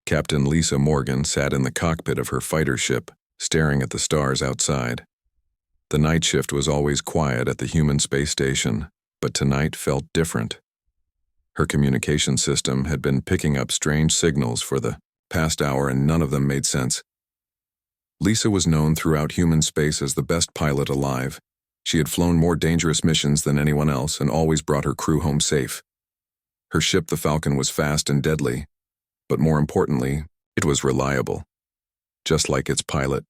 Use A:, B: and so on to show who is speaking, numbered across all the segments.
A: Captain Lisa Morgan sat in the cockpit of her fighter ship, staring at the stars outside. The night shift was always quiet at the human space station, but tonight felt different. Her communication system had been picking up strange signals for the past hour and none of them made sense. Lisa was known throughout human space as the best pilot alive. She had flown more dangerous missions than anyone else and always brought her crew home safe. Her ship, the Falcon, was fast and deadly, but more importantly, it was reliable, just like its pilot.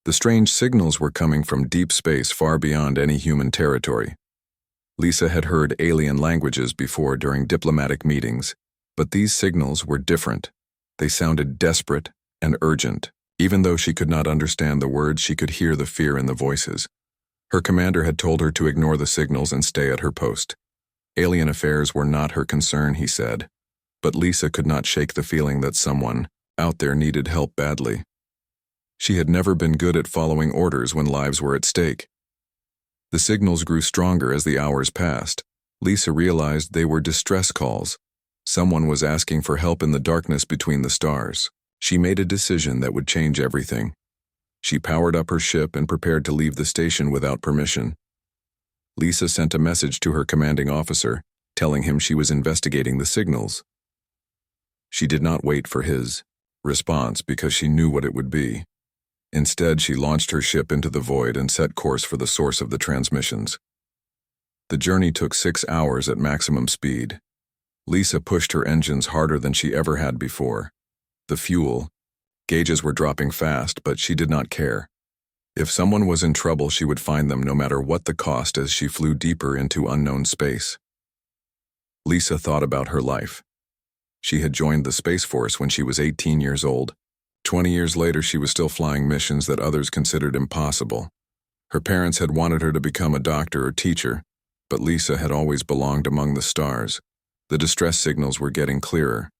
A: The strange signals were coming from deep space far beyond any human territory. Lisa had heard alien languages before during diplomatic meetings, but these signals were different. They sounded desperate and urgent. Even though she could not understand the words, she could hear the fear in the voices. Her commander had told her to ignore the signals and stay at her post. Alien affairs were not her concern, he said, but Lisa could not shake the feeling that someone out there needed help badly. She had never been good at following orders when lives were at stake. The signals grew stronger as the hours passed. Lisa realized they were distress calls. Someone was asking for help in the darkness between the stars. She made a decision that would change everything. She powered up her ship and prepared to leave the station without permission. Lisa sent a message to her commanding officer, telling him she was investigating the signals. She did not wait for his response because she knew what it would be. Instead, she launched her ship into the void and set course for the source of the transmissions. The journey took 6 hours at maximum speed. Lisa pushed her engines harder than she ever had before. The fuel gauges were dropping fast, but she did not care. If someone was in trouble, she would find them no matter what the cost as she flew deeper into unknown space. Lisa thought about her life. She had joined the Space Force when she was 18 years old. 20 years later, she was still flying missions that others considered impossible. Her parents had wanted her to become a doctor or teacher, but Lisa had always belonged among the stars. The distress signals were getting clearer.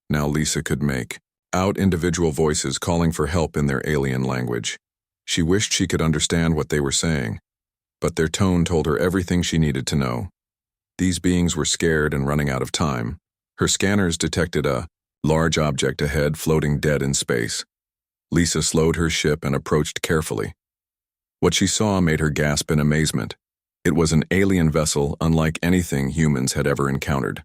A: Now Lisa could make out individual voices calling for help in their alien language. She wished she could understand what they were saying, but their tone told her everything she needed to know. These beings were scared and running out of time. Her scanners detected a large object ahead floating dead in space. Lisa slowed her ship and approached carefully. What she saw made her gasp in amazement. It was an alien vessel unlike anything humans had ever encountered.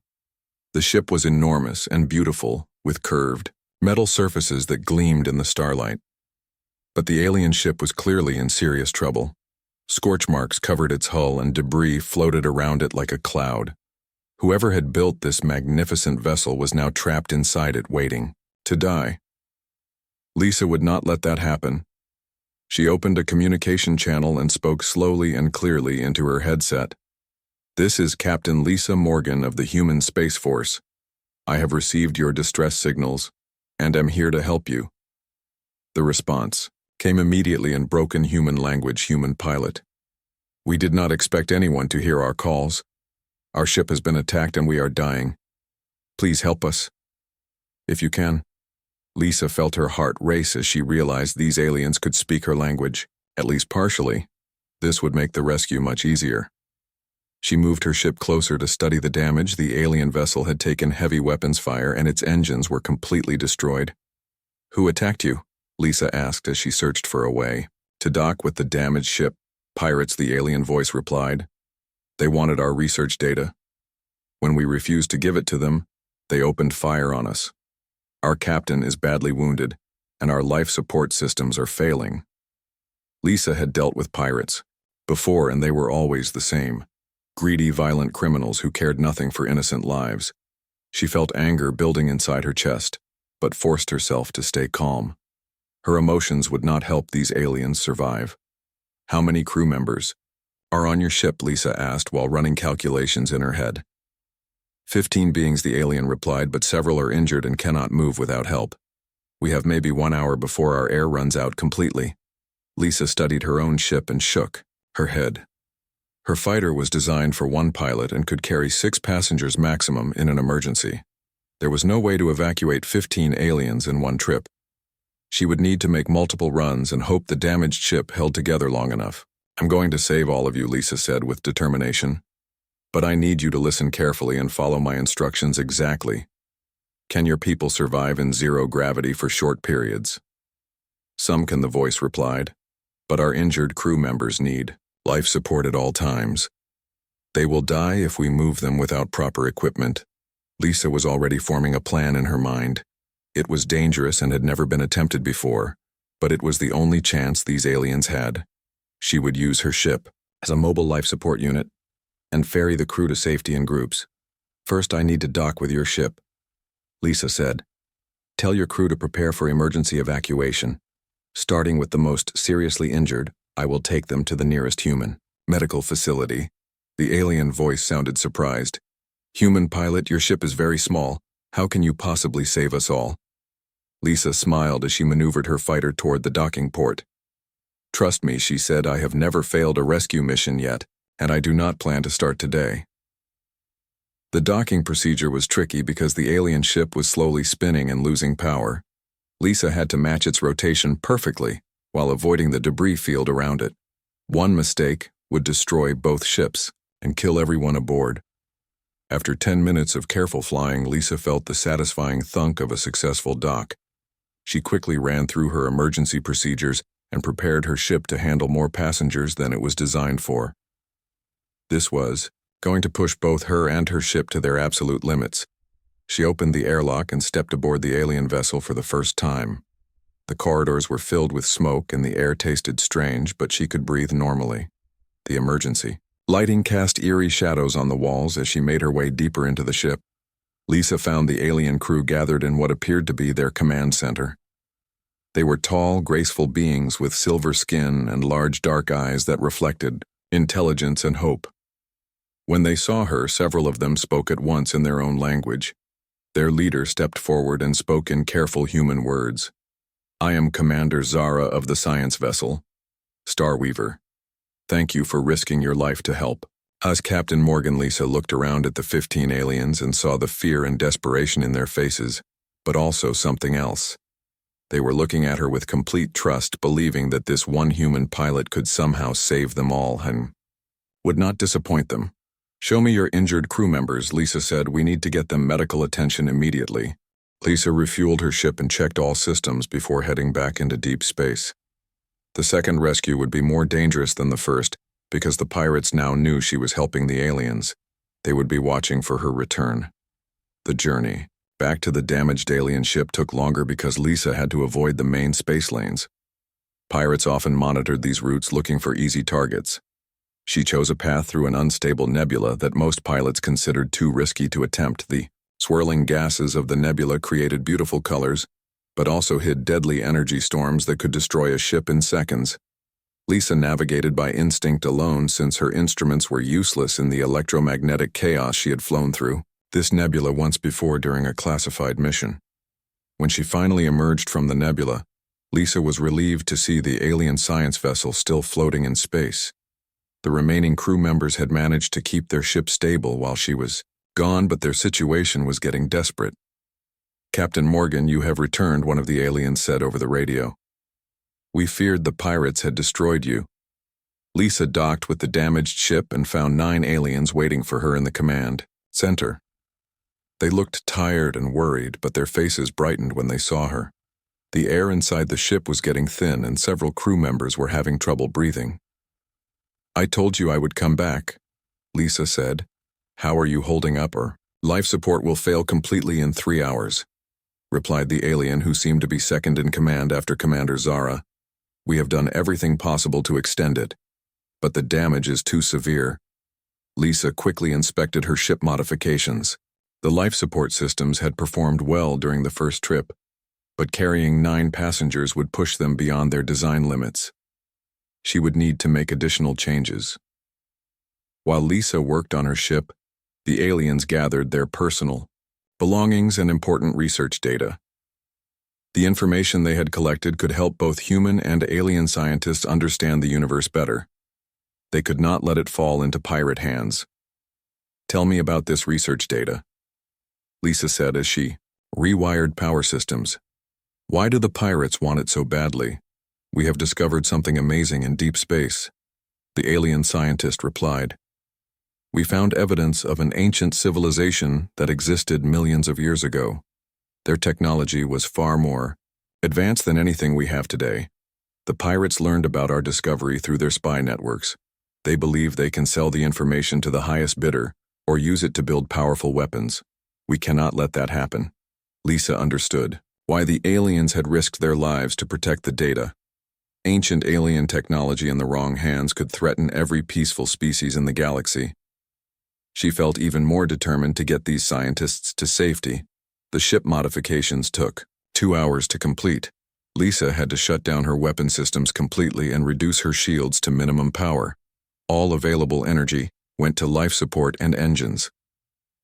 A: The ship was enormous and beautiful, with curved metal surfaces that gleamed in the starlight. But the alien ship was clearly in serious trouble. Scorch marks covered its hull and debris floated around it like a cloud. Whoever had built this magnificent vessel was now trapped inside it, waiting to die. Lisa would not let that happen. She opened a communication channel and spoke slowly and clearly into her headset. "This is Captain Lisa Morgan of the Human Space Force. I have received your distress signals, and am here to help you." The response came immediately in broken human language, human pilot. "We did not expect anyone to hear our calls. Our ship has been attacked and we are dying. Please help us, if you can." Lisa felt her heart race as she realized these aliens could speak her language, at least partially. This would make the rescue much easier. She moved her ship closer to study the damage. The alien vessel had taken heavy weapons fire and its engines were completely destroyed. "Who attacked you?" Lisa asked as she searched for a way to dock with the damaged ship. "Pirates," the alien voice replied. "They wanted our research data. When we refused to give it to them, they opened fire on us. Our captain is badly wounded, and our life support systems are failing." Lisa had dealt with pirates before, and they were always the same. Greedy, violent criminals who cared nothing for innocent lives. She felt anger building inside her chest, but forced herself to stay calm. Her emotions would not help these aliens survive. "How many crew members are on your ship?" Lisa asked while running calculations in her head. 15 beings, the alien replied, "but several are injured and cannot move without help. We have maybe 1 hour before our air runs out completely." Lisa studied her own ship and shook her head. Her fighter was designed for 1 pilot and could carry 6 passengers maximum in an emergency. There was no way to evacuate 15 aliens in one trip. She would need to make multiple runs and hope the damaged ship held together long enough. "I'm going to save all of you," Lisa said with determination. "But I need you to listen carefully and follow my instructions exactly. Can your people survive in zero gravity for short periods? Some can, the voice replied, but our injured crew members need life support at all times. They will die if we move them without proper equipment. Lisa was already forming a plan in her mind. It was dangerous and had never been attempted before, but it was the only chance these aliens had. She would use her ship as a mobile life support unit and ferry the crew to safety in groups. First, I need to dock with your ship, Lisa said. Tell your crew to prepare for emergency evacuation. Starting with the most seriously injured, I will take them to the nearest human medical facility. The alien voice sounded surprised. Human pilot, your ship is very small. How can you possibly save us all? Lisa smiled as she maneuvered her fighter toward the docking port. Trust me, she said, I have never failed a rescue mission yet, and I do not plan to start today. The docking procedure was tricky because the alien ship was slowly spinning and losing power. Lisa had to match its rotation perfectly while avoiding the debris field around it. One mistake would destroy both ships and kill everyone aboard. After 10 minutes of careful flying, Lisa felt the satisfying thunk of a successful dock. She quickly ran through her emergency procedures and prepared her ship to handle more passengers than it was designed for. This was going to push both her and her ship to their absolute limits. She opened the airlock and stepped aboard the alien vessel for the first time. The corridors were filled with smoke and the air tasted strange, but she could breathe normally. The emergency lighting cast eerie shadows on the walls as she made her way deeper into the ship. Lisa found the alien crew gathered in what appeared to be their command center. They were tall, graceful beings with silver skin and large dark eyes that reflected intelligence and hope. When they saw her, several of them spoke at once in their own language. Their leader stepped forward and spoke in careful human words. I am Commander Zara of the science vessel, Starweaver. Thank you for risking your life to help. As Captain Morgan, Lisa looked around at the 15 aliens and saw the fear and desperation in their faces, but also something else. They were looking at her with complete trust, believing that this one human pilot could somehow save them all and would not disappoint them. Show me your injured crew members, Lisa said. We need to get them medical attention immediately. Lisa refueled her ship and checked all systems before heading back into deep space. The second rescue would be more dangerous than the first because the pirates now knew she was helping the aliens. They would be watching for her return. The journey back to the damaged alien ship took longer because Lisa had to avoid the main space lanes. Pirates often monitored these routes looking for easy targets. She chose a path through an unstable nebula that most pilots considered too risky to attempt. The swirling gases of the nebula created beautiful colors, but also hid deadly energy storms that could destroy a ship in seconds. Lisa navigated by instinct alone since her instruments were useless in the electromagnetic chaos she had flown through this nebula once before during a classified mission. When she finally emerged from the nebula, Lisa was relieved to see the alien science vessel still floating in space. The remaining crew members had managed to keep their ship stable while she was gone, but their situation was getting desperate. Captain Morgan, you have returned, one of the aliens said over the radio. We feared the pirates had destroyed you. Lisa docked with the damaged ship and found 9 aliens waiting for her in the command center. They looked tired and worried, but their faces brightened when they saw her. The air inside the ship was getting thin and several crew members were having trouble breathing. I told you I would come back, Lisa said. How are you holding up? Or life support will fail completely in 3 hours, replied the alien who seemed to be second in command after Commander Zara. We have done everything possible to extend it, but the damage is too severe. Lisa quickly inspected her ship modifications. The life support systems had performed well during the first trip, but carrying 9 passengers would push them beyond their design limits. She would need to make additional changes. While Lisa worked on her ship, the aliens gathered their personal belongings and important research data. The information they had collected could help both human and alien scientists understand the universe better. They could not let it fall into pirate hands. Tell me about this research data, Lisa said as she rewired power systems. Why do the pirates want it so badly? We have discovered something amazing in deep space, the alien scientist replied. We found evidence of an ancient civilization that existed millions of years ago. Their technology was far more advanced than anything we have today. The pirates learned about our discovery through their spy networks. They believe they can sell the information to the highest bidder or use it to build powerful weapons. We cannot let that happen. Lisa understood why the aliens had risked their lives to protect the data. Ancient alien technology in the wrong hands could threaten every peaceful species in the galaxy. She felt even more determined to get these scientists to safety. The ship modifications took 2 hours to complete. Lisa had to shut down her weapon systems completely and reduce her shields to minimum power. All available energy went to life support and engines.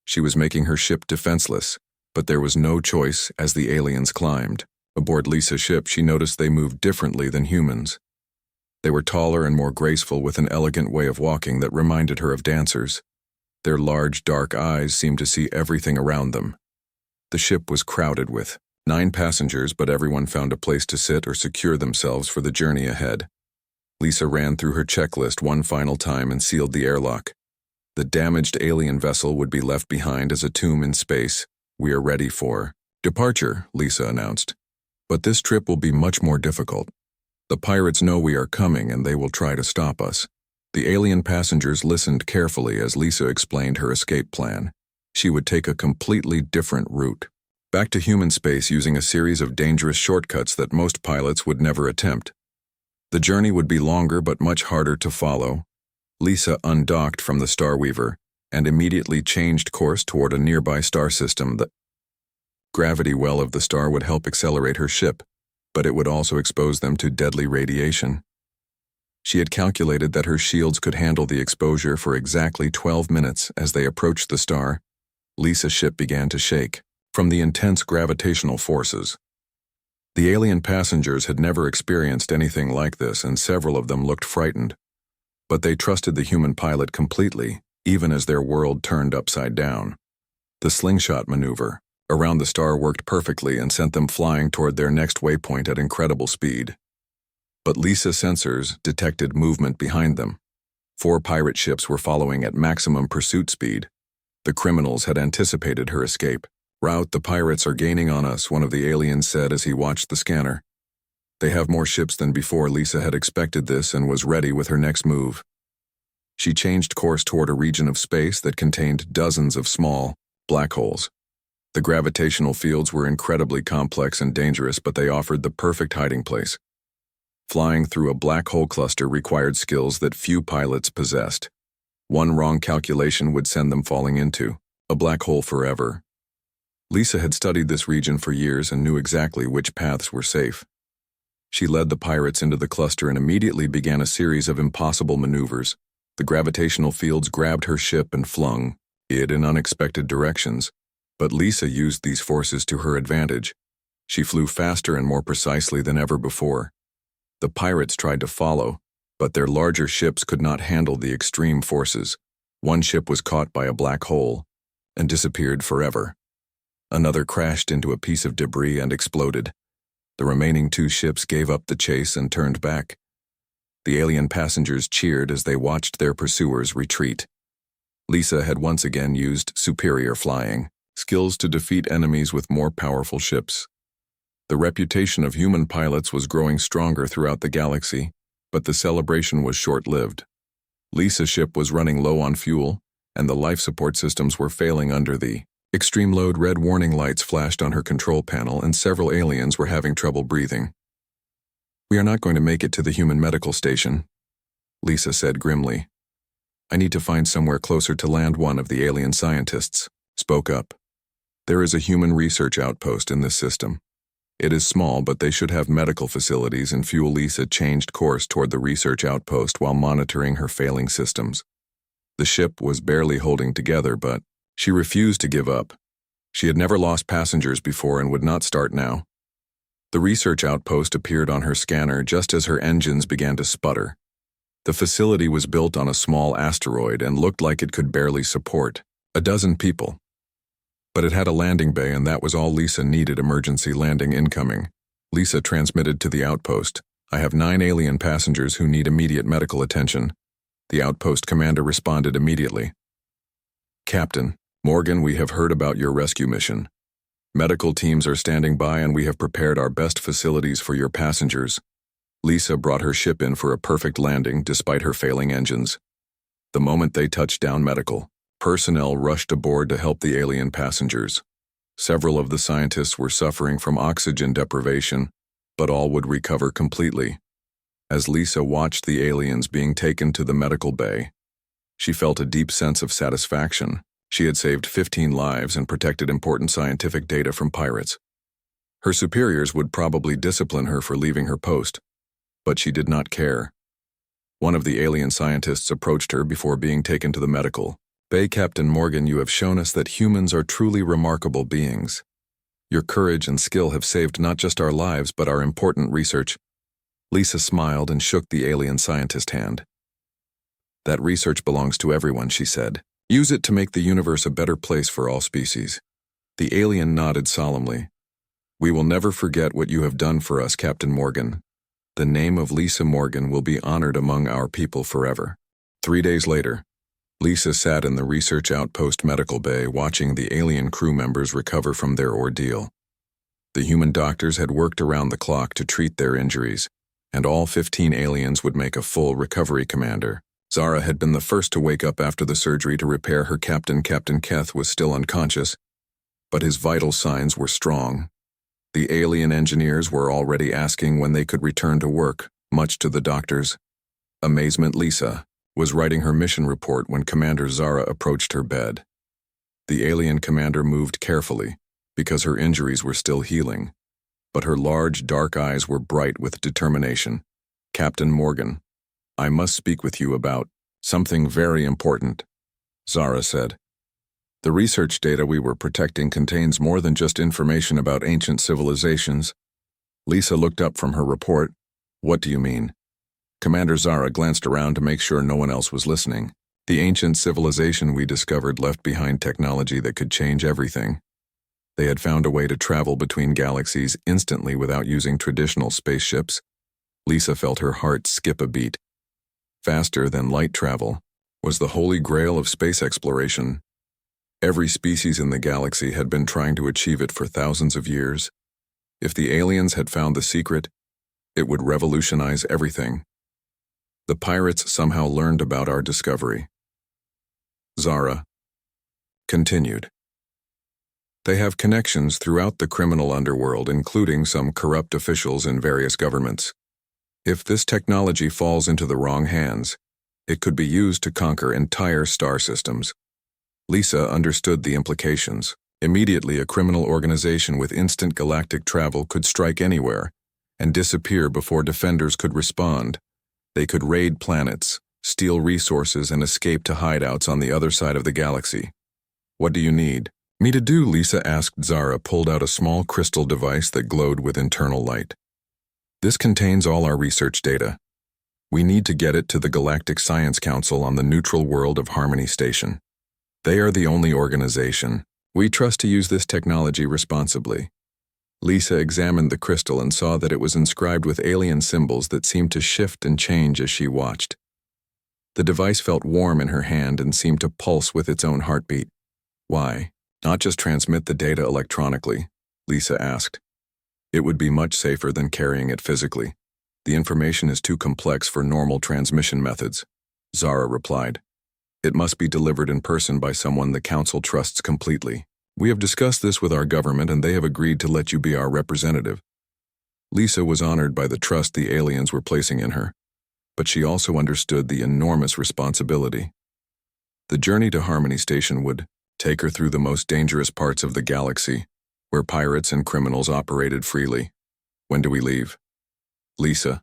A: She was making her ship defenseless, but there was no choice as the aliens climbed. Aboard Lisa's ship, she noticed they moved differently than humans. They were taller and more graceful with an elegant way of walking that reminded her of dancers. Their large, dark eyes seemed to see everything around them. The ship was crowded with 9 passengers, but everyone found a place to sit or secure themselves for the journey ahead. Lisa ran through her checklist one final time and sealed the airlock. The damaged alien vessel would be left behind as a tomb in space. We are ready for departure, Lisa announced. But this trip will be much more difficult. The pirates know we are coming and they will try to stop us. The alien passengers listened carefully as Lisa explained her escape plan. She would take a completely different route, back to human space using a series of dangerous shortcuts that most pilots would never attempt. The journey would be longer but much harder to follow. Lisa undocked from the Star Weaver and immediately changed course toward a nearby star system. The gravity well of the star would help accelerate her ship, but it would also expose them to deadly radiation. She had calculated that her shields could handle the exposure for exactly 12 minutes. As they approached the star, Lisa's ship began to shake from the intense gravitational forces. The alien passengers had never experienced anything like this, and several of them looked frightened. But they trusted the human pilot completely, even as their world turned upside down. The slingshot maneuver around the star worked perfectly and sent them flying toward their next waypoint at incredible speed. But Lisa's sensors detected movement behind them. 4 pirate ships were following at maximum pursuit speed. The criminals had anticipated her escape. "Rout, the pirates are gaining on us," one of the aliens said as he watched the scanner. They have more ships than before. Lisa had expected this and was ready with her next move. She changed course toward a region of space that contained dozens of small black holes. The gravitational fields were incredibly complex and dangerous, but they offered the perfect hiding place. Flying through a black hole cluster required skills that few pilots possessed. One wrong calculation would send them falling into a black hole forever. Lisa had studied this region for years and knew exactly which paths were safe. She led the pirates into the cluster and immediately began a series of impossible maneuvers. The gravitational fields grabbed her ship and flung it in unexpected directions, but Lisa used these forces to her advantage. She flew faster and more precisely than ever before. The pirates tried to follow, but their larger ships could not handle the extreme forces. One ship was caught by a black hole and disappeared forever. Another crashed into a piece of debris and exploded. The remaining 2 ships gave up the chase and turned back. The alien passengers cheered as they watched their pursuers retreat. Lisa had once again used superior flying skills to defeat enemies with more powerful ships. The reputation of human pilots was growing stronger throughout the galaxy, but the celebration was short-lived. Lisa's ship was running low on fuel, and the life support systems were failing under the extreme load. Red warning lights flashed on her control panel, and several aliens were having trouble breathing. "We are not going to make it to the human medical station," Lisa said grimly. "I need to find somewhere closer to land." One of the alien scientists spoke up. "There is a human research outpost in this system. It is small, but they should have medical facilities and fuel." Lisa changed course toward the research outpost while monitoring her failing systems. The ship was barely holding together, but she refused to give up. She had never lost passengers before and would not start now. The research outpost appeared on her scanner just as her engines began to sputter. The facility was built on a small asteroid and looked like it could barely support a dozen people. But it had a landing bay, and that was all Lisa needed. "Emergency landing incoming." Lisa transmitted to the outpost. "I have 9 alien passengers who need immediate medical attention." The outpost commander responded immediately. "Captain Morgan, we have heard about your rescue mission. Medical teams are standing by and we have prepared our best facilities for your passengers. Lisa brought her ship in for a perfect landing despite her failing engines. The moment they touched down, medical personnel rushed aboard to help the alien passengers. Several of the scientists were suffering from oxygen deprivation, but all would recover completely. As Lisa watched the aliens being taken to the medical bay, she felt a deep sense of satisfaction. She had saved 15 lives and protected important scientific data from pirates. Her superiors would probably discipline her for leaving her post, but she did not care. One of the alien scientists approached her before being taken to the medical bay. Captain Morgan, you have shown us that humans are truly remarkable beings. Your courage and skill have saved not just our lives but our important research. Lisa smiled and shook the alien scientist's hand. That research belongs to everyone, she said. Use it to make the universe a better place for all species. The alien nodded solemnly. We will never forget what you have done for us, Captain Morgan. The name of Lisa Morgan will be honored among our people forever. 3 days later, Lisa sat in the research outpost medical bay watching the alien crew members recover from their ordeal. The human doctors had worked around the clock to treat their injuries, and all 15 aliens would make a full recovery. Commander Zara had been the first to wake up after the surgery to repair her captain. Captain Keth was still unconscious, but his vital signs were strong. The alien engineers were already asking when they could return to work, much to the doctor's amazement. Lisa was writing her mission report when Commander Zara approached her bed. The alien commander moved carefully, because her injuries were still healing, but her large, dark eyes were bright with determination. Captain Morgan, I must speak with you about something very important, Zara said. The research data we were protecting contains more than just information about ancient civilizations. Lisa looked up from her report. What do you mean? Commander Zara glanced around to make sure no one else was listening. The ancient civilization we discovered left behind technology that could change everything. They had found a way to travel between galaxies instantly without using traditional spaceships. Lisa felt her heart skip a beat. Faster than light travel was the holy grail of space exploration. Every species in the galaxy had been trying to achieve it for thousands of years. If the aliens had found the secret, it would revolutionize everything. The pirates somehow learned about our discovery. Zara continued. They have connections throughout the criminal underworld, including some corrupt officials in various governments. If this technology falls into the wrong hands, it could be used to conquer entire star systems. Lisa understood the implications. Immediately, a criminal organization with instant galactic travel could strike anywhere and disappear before defenders could respond. They could raid planets, steal resources, and escape to hideouts on the other side of the galaxy. What do you need me to do? Lisa asked. Zara pulled out a small crystal device that glowed with internal light. This contains all our research data. We need to get it to the Galactic Science Council on the neutral world of Harmony Station. They are the only organization we trust to use this technology responsibly. Lisa examined the crystal and saw that it was inscribed with alien symbols that seemed to shift and change as she watched. The device felt warm in her hand and seemed to pulse with its own heartbeat. Why not just transmit the data electronically? Lisa asked. It would be much safer than carrying it physically. The information is too complex for normal transmission methods, Zara replied. It must be delivered in person by someone the council trusts completely. We have discussed this with our government and they have agreed to let you be our representative. Lisa was honored by the trust the aliens were placing in her, but she also understood the enormous responsibility. The journey to Harmony Station would take her through the most dangerous parts of the galaxy, where pirates and criminals operated freely. When do we leave? Lisa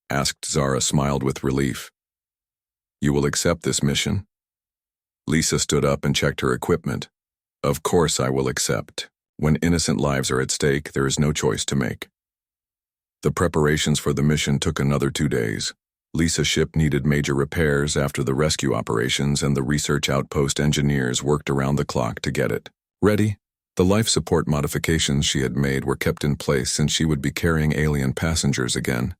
A: asked. Zara smiled with relief. You will accept this mission? Lisa stood up and checked her equipment. Of course I will accept. When innocent lives are at stake, there is no choice to make. The preparations for the mission took another 2 days. Lisa's ship needed major repairs after the rescue operations, and the research outpost engineers worked around the clock to get it ready. The life support modifications she had made were kept in place since she would be carrying alien passengers again.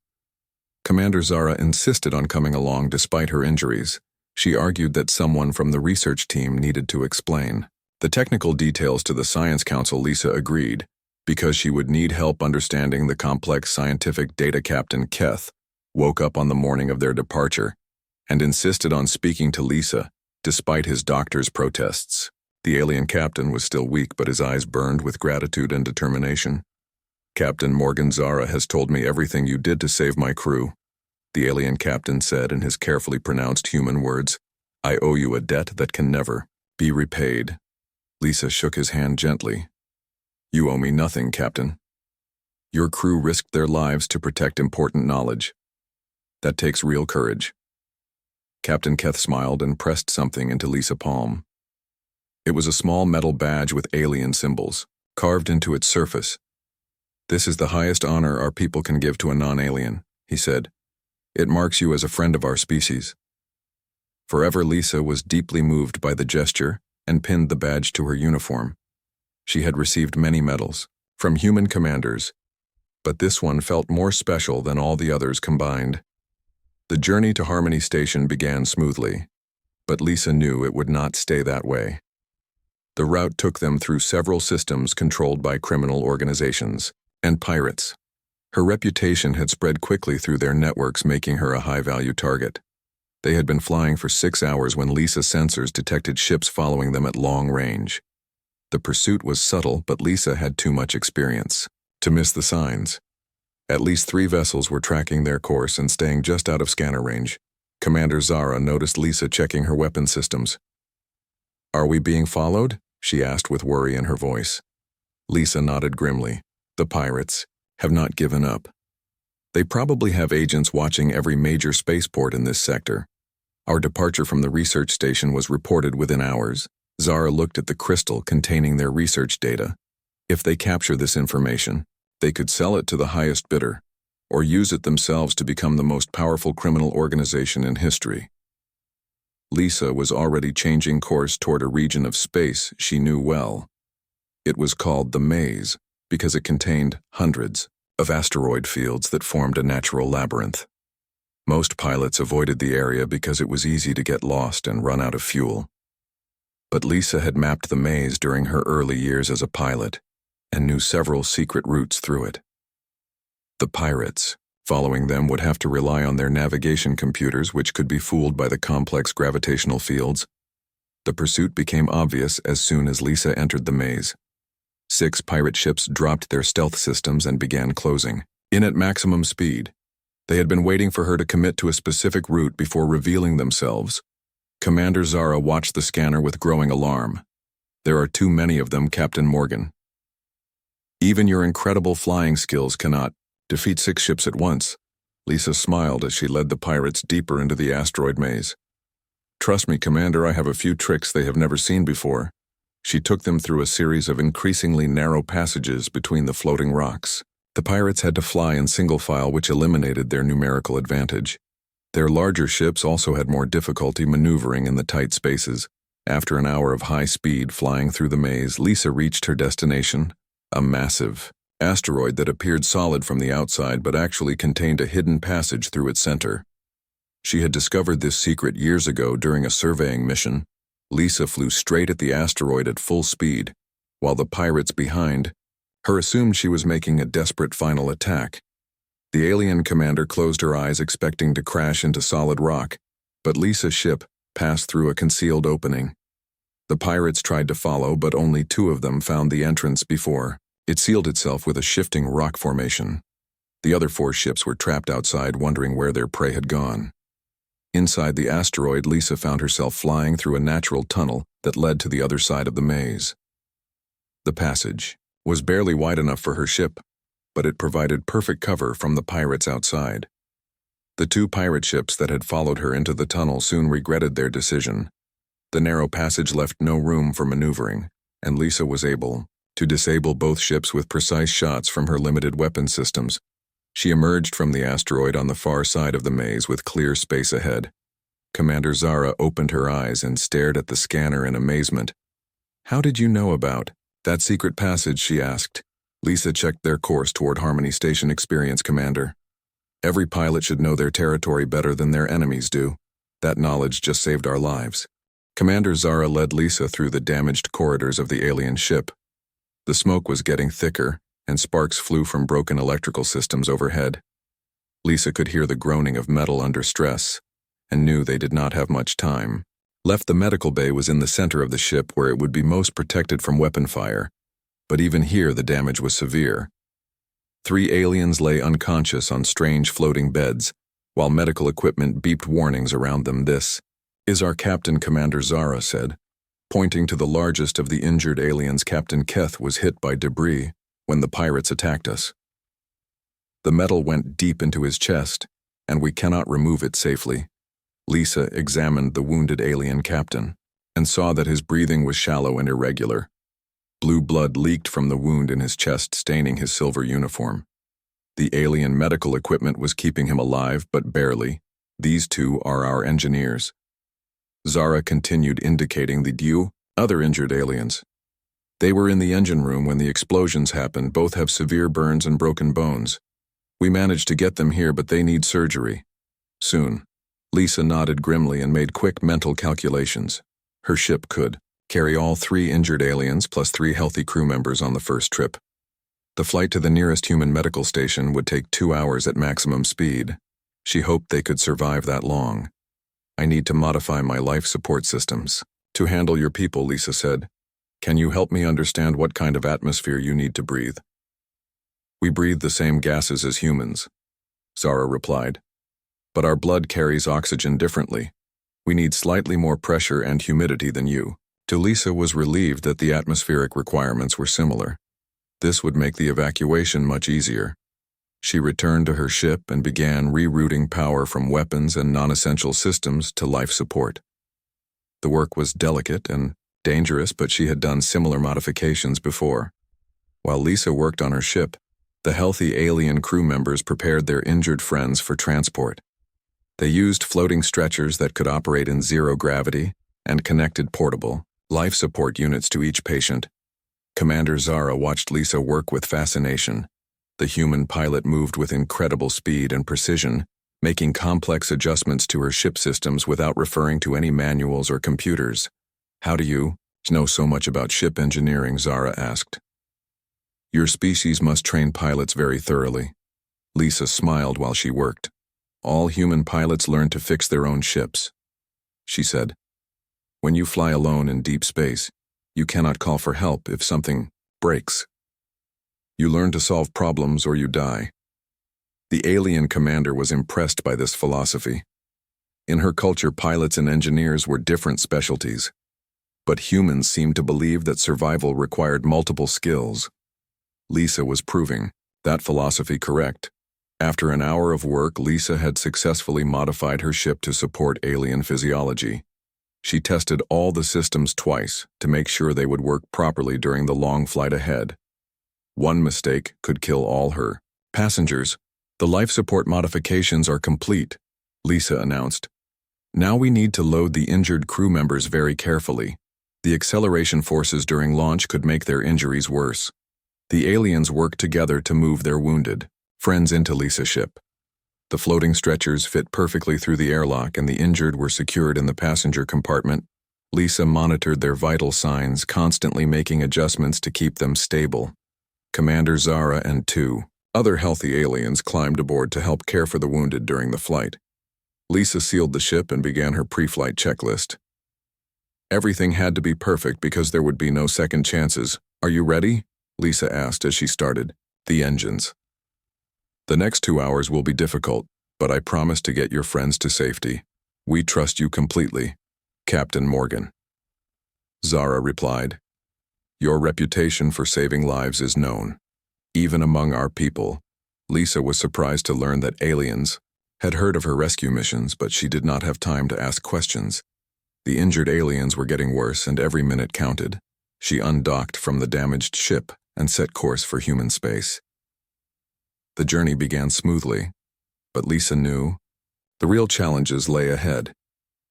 A: Commander Zara insisted on coming along despite her injuries. She argued that someone from the research team needed to explain The technical details to the Science Council Lisa agreed, because she would need help understanding the complex scientific data. Captain Keth woke up on the morning of their departure and insisted on speaking to Lisa, despite his doctor's protests. The alien captain was still weak, but his eyes burned with gratitude and determination. "Captain Morgan Zara has told me everything you did to save my crew," the alien captain said in his carefully pronounced human words. "I owe you a debt that can never be repaid." Lisa shook his hand gently. "You owe me nothing, Captain. Your crew risked their lives to protect important knowledge. That takes real courage." Captain Keth smiled and pressed something into Lisa's palm. It was a small metal badge with alien symbols carved into its surface. "This is the highest honor our people can give to a non-alien," he said. "It marks you as a friend of our species." Forever, Lisa was deeply moved by the gesture and pinned the badge to her uniform. She had received many medals from human commanders, but this one felt more special than all the others combined. The journey to Harmony Station began smoothly, but Lisa knew it would not stay that way. The route took them through several systems controlled by criminal organizations and pirates. Her reputation had spread quickly through their networks, making her a high-value target. They had been flying for 6 hours when Lisa's sensors detected ships following them at long range. The pursuit was subtle, but Lisa had too much experience to miss the signs. At least 3 vessels were tracking their course and staying just out of scanner range. Commander Zara noticed Lisa checking her weapon systems. "Are we being followed?" she asked with worry in her voice. Lisa nodded grimly. "The pirates have not given up. They probably have agents watching every major spaceport in this sector. Our departure from the research station was reported within hours." Zara looked at the crystal containing their research data. "If they capture this information, they could sell it to the highest bidder, or use it themselves to become the most powerful criminal organization in history." Lisa was already changing course toward a region of space she knew well. It was called the Maze because it contained hundreds of asteroid fields that formed a natural labyrinth. Most pilots avoided the area because it was easy to get lost and run out of fuel. But Lisa had mapped the maze during her early years as a pilot and knew several secret routes through it. The pirates, following them, would have to rely on their navigation computers, which could be fooled by the complex gravitational fields. The pursuit became obvious as soon as Lisa entered the maze. 6 pirate ships dropped their stealth systems and began closing in at maximum speed. They had been waiting for her to commit to a specific route before revealing themselves. Commander Zara watched the scanner with growing alarm. "There are too many of them, Captain Morgan. Even your incredible flying skills cannot defeat 6 ships at once." Lisa smiled as she led the pirates deeper into the asteroid maze. "Trust me, Commander, I have a few tricks they have never seen before." She took them through a series of increasingly narrow passages between the floating rocks. The pirates had to fly in single file, which eliminated their numerical advantage. Their larger ships also had more difficulty maneuvering in the tight spaces. After an hour of high speed flying through the maze, Lisa reached her destination, a massive asteroid that appeared solid from the outside but actually contained a hidden passage through its center. She had discovered this secret years ago during a surveying mission. Lisa flew straight at the asteroid at full speed, while the pirates behind her assumed she was making a desperate final attack. The alien commander closed her eyes, expecting to crash into solid rock, but Lisa's ship passed through a concealed opening. The pirates tried to follow, but only 2 of them found the entrance before it sealed itself with a shifting rock formation. The other 4 ships were trapped outside, wondering where their prey had gone. Inside the asteroid, Lisa found herself flying through a natural tunnel that led to the other side of the maze. The passage was barely wide enough for her ship, but it provided perfect cover from the pirates outside. The 2 pirate ships that had followed her into the tunnel soon regretted their decision. The narrow passage left no room for maneuvering, and Lisa was able to disable both ships with precise shots from her limited weapon systems. She emerged from the asteroid on the far side of the maze with clear space ahead. Commander Zara opened her eyes and stared at the scanner in amazement. "How did you know about that secret passage?" she asked. Lisa checked their course toward Harmony Station. "Experience, Commander. Every pilot should know their territory better than their enemies do. That knowledge just saved our lives." Commander Zara led Lisa through the damaged corridors of the alien ship. The smoke was getting thicker, and sparks flew from broken electrical systems overhead. Lisa could hear the groaning of metal under stress, and knew they did not have much time. The medical bay was in the center of the ship where it would be most protected from weapon fire, but even here the damage was severe. 3 aliens lay unconscious on strange floating beds, while medical equipment beeped warnings around them. "This is our captain," Commander Zara said. Pointing to the largest of the injured aliens, Captain Keth was hit by debris when the pirates attacked us. The metal went deep into his chest, and we cannot remove it safely. Lisa examined the wounded alien captain and saw that his breathing was shallow and irregular. Blue blood leaked from the wound in his chest, staining his silver uniform. The alien medical equipment was keeping him alive, but barely. "These 2 are our engineers." Zara continued, indicating the other injured aliens. "They were in the engine room when the explosions happened. Both have severe burns and broken bones. We managed to get them here, but they need surgery soon." Lisa nodded grimly and made quick mental calculations. Her ship could carry all 3 injured aliens plus 3 healthy crew members on the first trip. The flight to the nearest human medical station would take 2 hours at maximum speed. She hoped they could survive that long. "I need to modify my life support systems to handle your people," Lisa said. "Can you help me understand what kind of atmosphere you need to breathe?" "We breathe the same gases as humans," Zara replied. "But our blood carries oxygen differently. We need slightly more pressure and humidity than you." Lisa was relieved that the atmospheric requirements were similar. This would make the evacuation much easier. She returned to her ship and began rerouting power from weapons and non-essential systems to life support. The work was delicate and dangerous, but she had done similar modifications before. While Lisa worked on her ship, the healthy alien crew members prepared their injured friends for transport. They used floating stretchers that could operate in zero gravity and connected portable life support units to each patient. Commander Zara watched Lisa work with fascination. The human pilot moved with incredible speed and precision, making complex adjustments to her ship systems without referring to any manuals or computers. "How do you know so much about ship engineering?" Zara asked. "Your species must train pilots very thoroughly." Lisa smiled while she worked. "All human pilots learn to fix their own ships," she said. "When you fly alone in deep space, you cannot call for help if something breaks. You learn to solve problems or you die." The alien commander was impressed by this philosophy. In her culture, pilots and engineers were different specialties, but humans seemed to believe that survival required multiple skills. Lisa was proving that philosophy correct. After an hour of work, Lisa had successfully modified her ship to support alien physiology. She tested all the systems twice to make sure they would work properly during the long flight ahead. One mistake could kill all her passengers. "The life support modifications are complete," Lisa announced. "Now we need to load the injured crew members very carefully. The acceleration forces during launch could make their injuries worse." The aliens worked together to move their wounded friends into Lisa's ship. The floating stretchers fit perfectly through the airlock, and the injured were secured in the passenger compartment. Lisa monitored their vital signs, constantly making adjustments to keep them stable. Commander Zara and 2 other healthy aliens climbed aboard to help care for the wounded during the flight. Lisa sealed the ship and began her pre-flight checklist. Everything had to be perfect because there would be no second chances. "Are you ready?" Lisa asked as she started the engines. "The next 2 hours will be difficult, but I promise to get your friends to safety. We trust you completely, Captain Morgan." Zara replied, "Your reputation for saving lives is known, even among our people." Lisa was surprised to learn that aliens had heard of her rescue missions, but she did not have time to ask questions. The injured aliens were getting worse, and every minute counted. She undocked from the damaged ship and set course for human space. The journey began smoothly, but Lisa knew the real challenges lay ahead.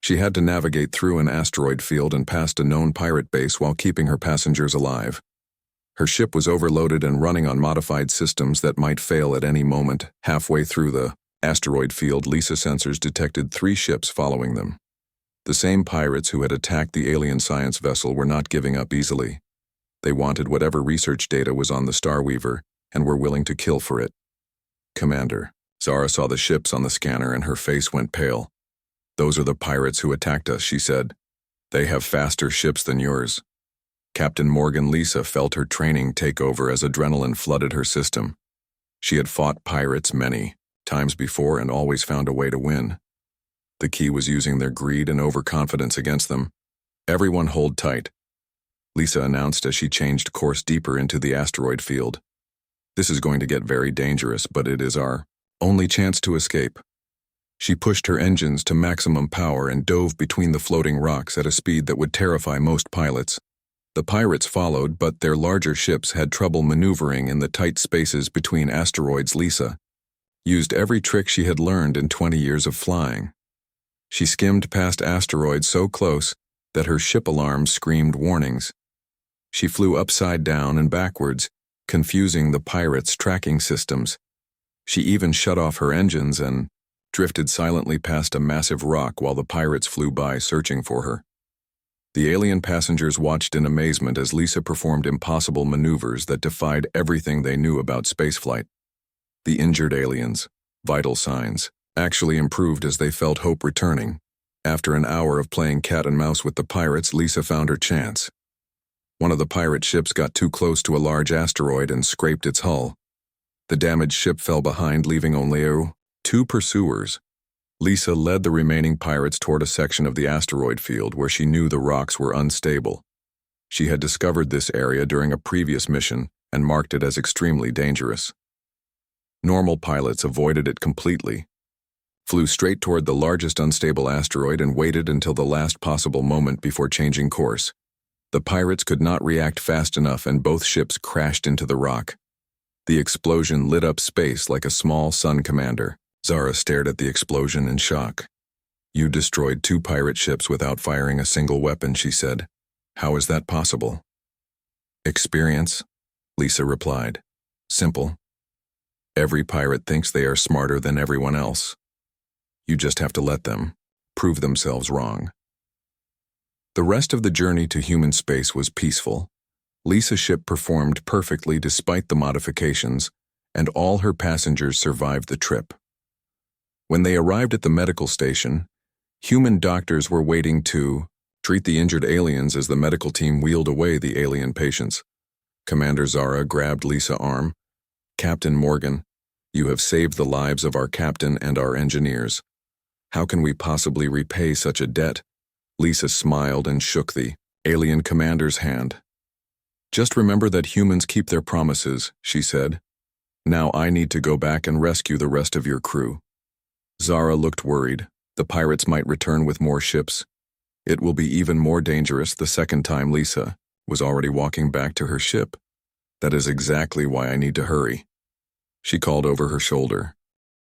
A: She had to navigate through an asteroid field and past a known pirate base while keeping her passengers alive. Her ship was overloaded and running on modified systems that might fail at any moment. Halfway through the asteroid field, Lisa sensors detected 3 ships following them. The same pirates who had attacked the alien science vessel were not giving up easily. They wanted whatever research data was on the Starweaver and were willing to kill for it. Commander, Zara saw the ships on the scanner and her face went pale. Those are the pirates who attacked us, she said. They have faster ships than yours. Captain Morgan Lisa felt her training take over as adrenaline flooded her system. She had fought pirates many times before and always found a way to win. The key was using their greed and overconfidence against them. Everyone hold tight, Lisa announced as she changed course deeper into the asteroid field. This is going to get very dangerous, but it is our only chance to escape. She pushed her engines to maximum power and dove between the floating rocks at a speed that would terrify most pilots. The pirates followed, but their larger ships had trouble maneuvering in the tight spaces between asteroids. Lisa used every trick she had learned in 20 years of flying. She skimmed past asteroids so close that her ship alarms screamed warnings. She flew upside down and backwards, confusing the pirates' tracking systems. She even shut off her engines and drifted silently past a massive rock while the pirates flew by searching for her. The alien passengers watched in amazement as Lisa performed impossible maneuvers that defied everything they knew about spaceflight. The injured aliens, vital signs, actually improved as they felt hope returning. After an hour of playing cat and mouse with the pirates, Lisa found her chance. One of the pirate ships got too close to a large asteroid and scraped its hull. The damaged ship fell behind, leaving only two pursuers. Lisa led the remaining pirates toward a section of the asteroid field where she knew the rocks were unstable. She had discovered this area during a previous mission and marked it as extremely dangerous. Normal pilots avoided it completely, flew straight toward the largest unstable asteroid and waited until the last possible moment before changing course. The pirates could not react fast enough and both ships crashed into the rock. The explosion lit up space like a small sun. Commander Zara stared at the explosion in shock. You destroyed 2 pirate ships without firing a single weapon, she said. How is that possible? Experience, Lisa replied. Simple. Every pirate thinks they are smarter than everyone else. You just have to let them prove themselves wrong. The rest of the journey to human space was peaceful. Lisa's ship performed perfectly despite the modifications, and all her passengers survived the trip. When they arrived at the medical station, human doctors were waiting to treat the injured aliens as the medical team wheeled away the alien patients. Commander Zara grabbed Lisa's arm. Captain Morgan, you have saved the lives of our captain and our engineers. How can we possibly repay such a debt? Lisa smiled and shook the alien commander's hand. Just remember that humans keep their promises, she said. Now I need to go back and rescue the rest of your crew. Zara looked worried. The pirates might return with more ships. It will be even more dangerous the second time. Lisa was already walking back to her ship. That is exactly why I need to hurry. She called over her shoulder.